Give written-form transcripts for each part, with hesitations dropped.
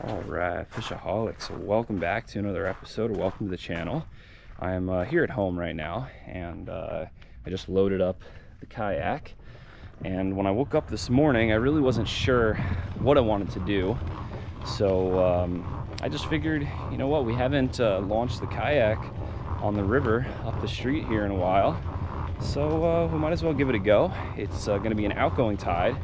All right, FishAholic. So welcome back to another episode, or welcome to the channel. I'm here at home right now, and I just loaded up the kayak. And when I woke up this morning, I really wasn't sure what I wanted to do. So I just figured, you know what, we haven't launched the kayak on the river up the street here in a while. So we might as well give it a go. It's going to be an outgoing tide.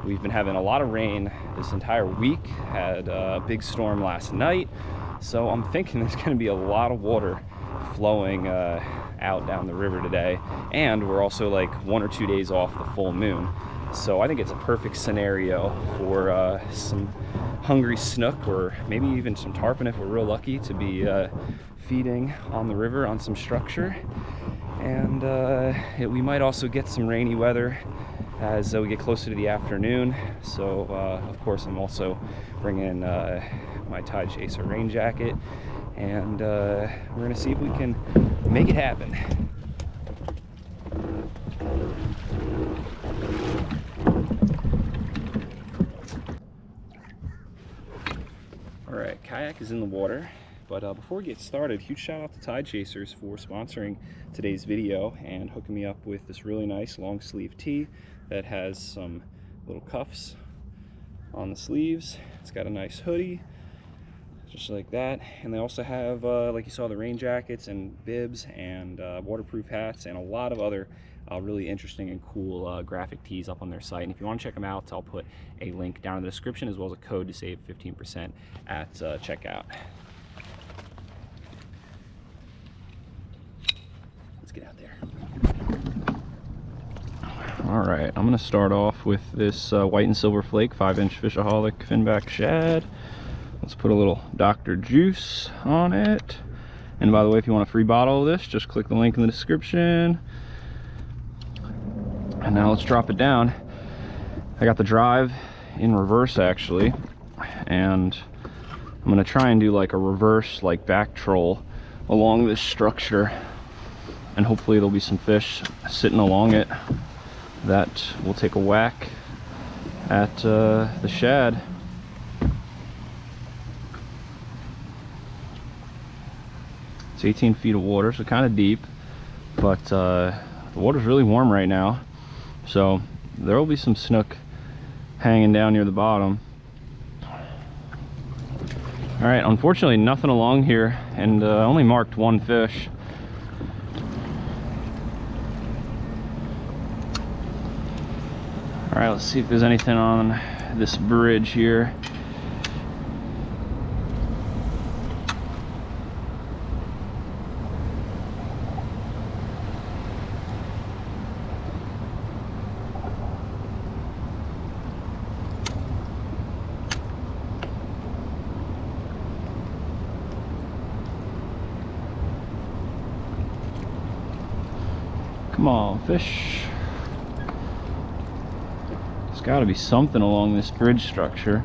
We've been having a lot of rain this entire week, had a big storm last night, so I'm thinking there's going to be a lot of water flowing out down the river today, and we're also like 1 or 2 days off the full moon, so I think it's a perfect scenario for some hungry snook, or maybe even some tarpon if we're real lucky to be feeding on the river on some structure. And we might also get some rainy weather as we get closer to the afternoon. So of course I'm also bringing my Tide Chaser rain jacket, and we're gonna see if we can make it happen. All right, kayak is in the water. But before we get started, huge shout out to Tide Chasers for sponsoring today's video and hooking me up with this really nice long sleeve tee that has some little cuffs on the sleeves. It's got a nice hoodie, just like that. And they also have, like you saw, the rain jackets and bibs and waterproof hats and a lot of other really interesting and cool graphic tees up on their site. And if you want to check them out, I'll put a link down in the description as well as a code to save 15% at checkout. Get out there. All right, I'm gonna start off with this white and silver flake 5-inch FishAholic finback shad. Let's put a little Dr. Juice on it. And by the way, if you want a free bottle of this, just click the link in the description. And now let's drop it down. I got the drive in reverse actually, and I'm gonna try and do like a reverse like back troll along this structure, and hopefully there'll be some fish sitting along it that will take a whack at the shad. It's 18 feet of water, so kind of deep, but the water's really warm right now, so there will be some snook hanging down near the bottom. All right, unfortunately nothing along here, and I only marked one fish. All right, let's see if there's anything on this bridge here. Come on, fish. Got to be something along this bridge structure,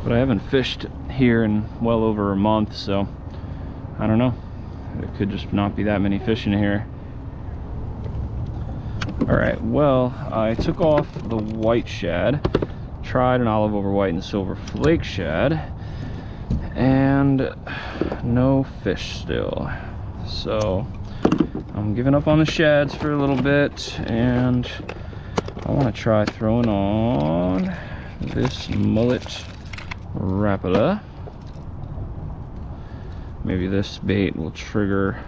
but I haven't fished here in well over a month, so I don't know. There could just not be that many fish in here. All right, well, I took off the white shad, tried an olive over white and silver flake shad, and no fish still. So I'm giving up on the shads for a little bit, and I want to try throwing on this mullet rapala. Maybe this bait will trigger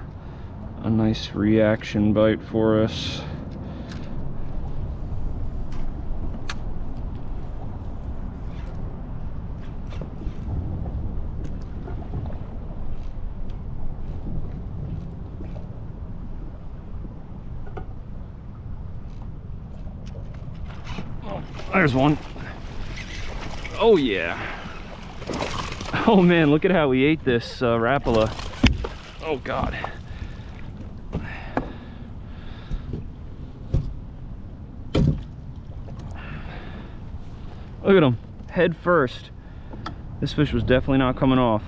a nice reaction bite for us. There's one. Oh yeah. Oh man, look at how we ate this rapala. Oh god. Look at him, head first. This fish was definitely not coming off.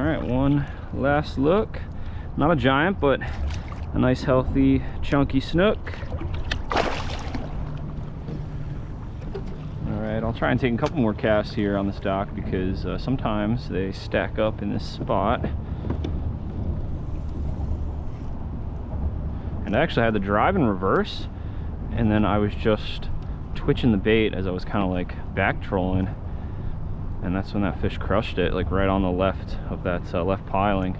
All right, one last look. Not a giant, but a nice, healthy, chunky snook. All right, I'll try and take a couple more casts here on this dock because sometimes they stack up in this spot. And I actually had the drive in reverse, and then I was just twitching the bait as I was kind of like back trolling, and that's when that fish crushed it, like right on the left of that left piling.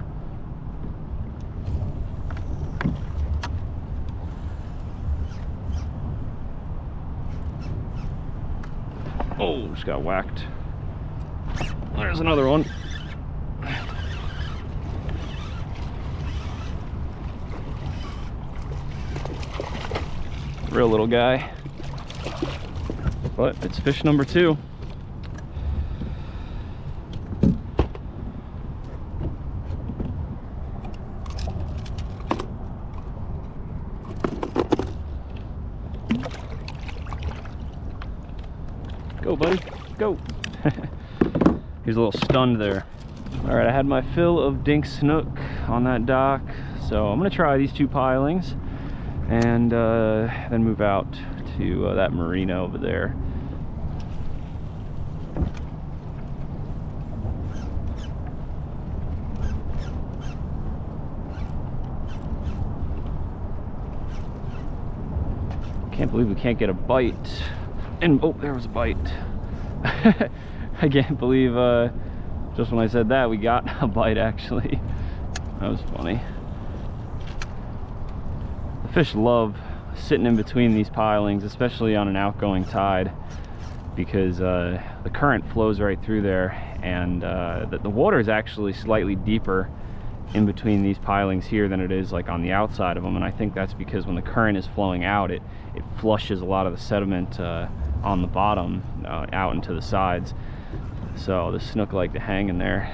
Oh, just got whacked. There's another one. Real little guy, but it's fish number 2. Go, buddy, go. He's a little stunned there. All right, I had my fill of dink snook on that dock, so I'm gonna try these 2 pilings and then move out to that marina over there. Can't believe we can't get a bite. And oh, there was a bite. I can't believe just when I said that we got a bite actually. That was funny. The fish love sitting in between these pilings, especially on an outgoing tide, because the current flows right through there, and the water is actually slightly deeper in between these pilings here than it is like on the outside of them. And I think that's because when the current is flowing out, it flushes a lot of the sediment on the bottom out into the sides. So the snook like to hang in there.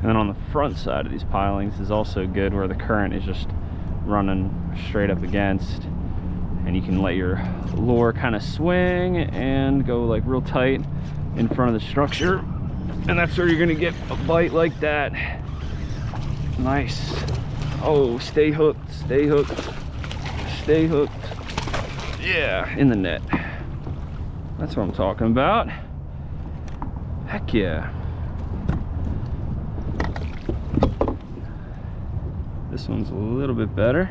And then on the front side of these pilings is also good, where the current is just running straight up against, and you can let your lure kind of swing and go like real tight in front of the structure, and that's where you're gonna get a bite like that. Nice. Oh, stay hooked, stay hooked, stay hooked. Yeah, in the net. That's what I'm talking about. Heck yeah. This one's a little bit better.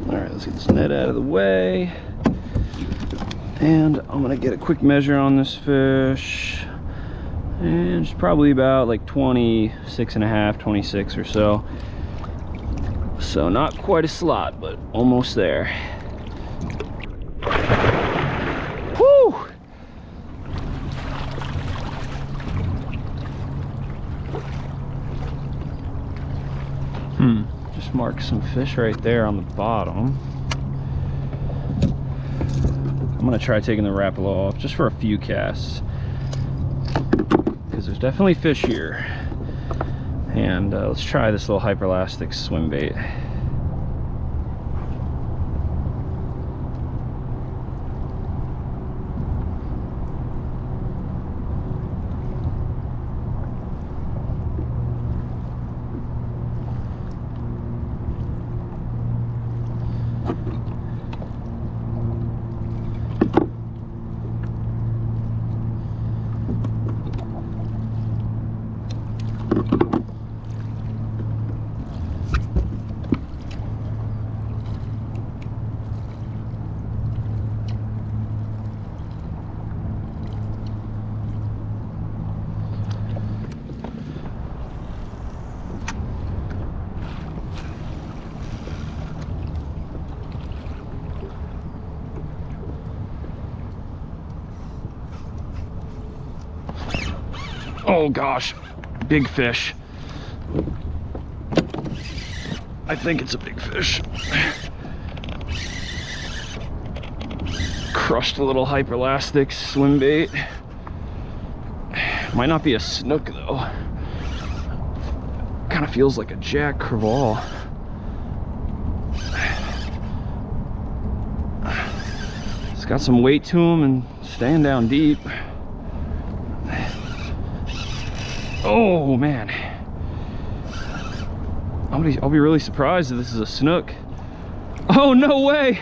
All right, let's get this net out of the way. And I'm gonna get a quick measure on this fish. And it's probably about like 26 and a half, 26 or so. So not quite a slot, but almost there. Woo! Just mark some fish right there on the bottom. I'm gonna try taking the Rapala off just for a few casts, because there's definitely fish here. And let's try this little hyperlastic swim bait. Oh gosh, big fish. I think it's a big fish. Crushed a little hyperlastic swim bait. Might not be a snook though. Kind of feels like a jack crevalle. It's got some weight to him and staying down deep. Oh man, I'll be really surprised if this is a snook. Oh no way,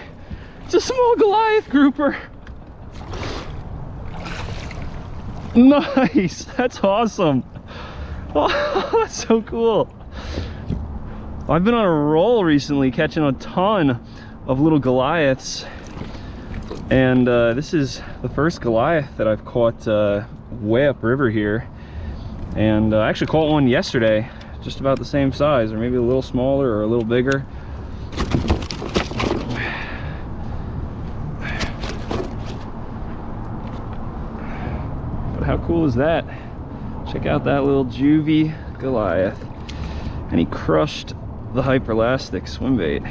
it's a small Goliath grouper. Nice, that's awesome. Oh, that's so cool. I've been on a roll recently, catching a ton of little Goliaths, and this is the first Goliath that I've caught way upriver here. And I actually caught one yesterday, just about the same size, or maybe a little smaller or a little bigger. But how cool is that? Check out that little juvie Goliath. And he crushed the hyperlastic swim bait.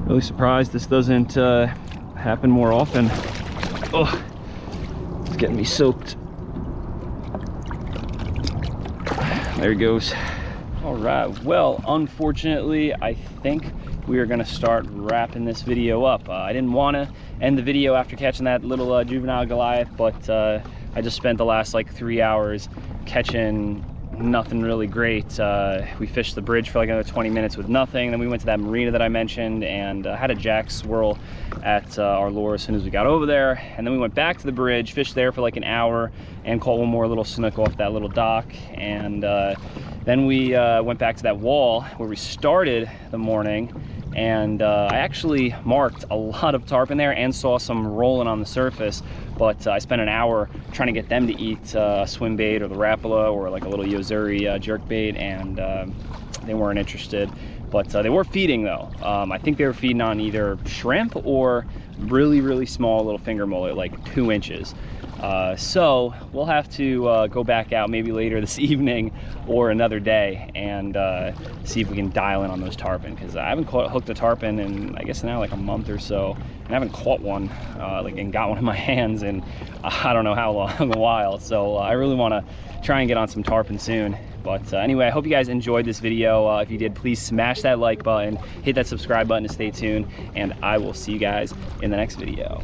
Really surprised this doesn't happen more often. Oh, it's getting me soaked. There he goes. All right, well, unfortunately, I think we are gonna start wrapping this video up. I didn't wanna end the video after catching that little juvenile Goliath, but I just spent the last like 3 hours catching nothing really great. We fished the bridge for like another 20 minutes with nothing. Then we went to that marina that I mentioned and had a jack swirl at our lure as soon as we got over there. And then we went back to the bridge, fished there for like an hour, and caught one more little snook off that little dock. And then we went back to that wall where we started the morning. And I actually marked a lot of tarpon there and saw some rolling on the surface, but I spent an hour trying to get them to eat a swim bait or the Rapala or like a little Yozuri jerk bait, and they weren't interested. But they were feeding though. I think they were feeding on either shrimp or really small little finger mullet, like 2 inches. So we'll have to go back out maybe later this evening or another day and see if we can dial in on those tarpon, because I haven't hooked a tarpon in I guess now like a month or so, and I haven't caught one and got one in my hands in I don't know how long, a while. So I really want to try and get on some tarpon soon. But anyway, I hope you guys enjoyed this video. If you did, please smash that like button, hit that subscribe button to stay tuned, and I will see you guys in the next video.